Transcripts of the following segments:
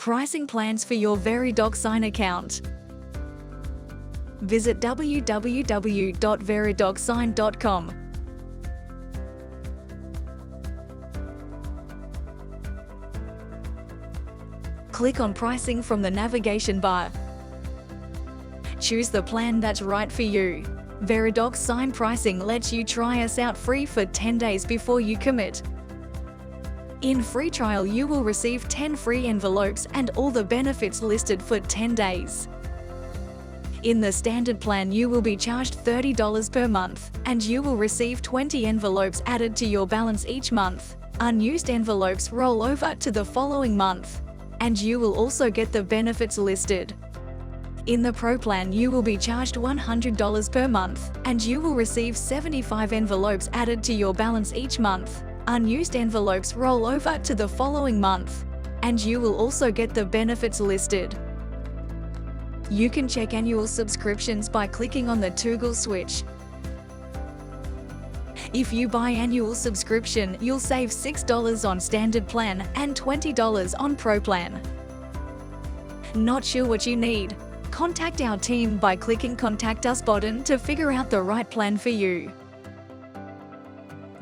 Pricing plans for your VeriDoc Sign account. Visit www.veridocsign.com. Click on Pricing from the navigation bar. Choose the plan that's right for you. VeriDoc Sign pricing lets you try us out free for 10 days before you commit. In free trial, you will receive 10 free envelopes and all the benefits listed for 10 days. In the standard plan, you will be charged $30 per month, and you will receive 20 envelopes added to your balance each month. Unused envelopes roll over to the following month, and you will also get the benefits listed. In the Pro plan, you will be charged $100 per month, and you will receive 75 envelopes added to your balance each month. Unused envelopes roll over to the following month, and you will also get the benefits listed. You can check annual subscriptions by clicking on the toggle switch. If you buy annual subscription, you'll save $6 on standard plan and $20 on Pro plan. Not sure what you need? Contact our team by clicking Contact Us button to figure out the right plan for you.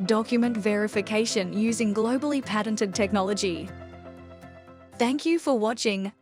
Document verification using globally patented technology. Thank you for watching.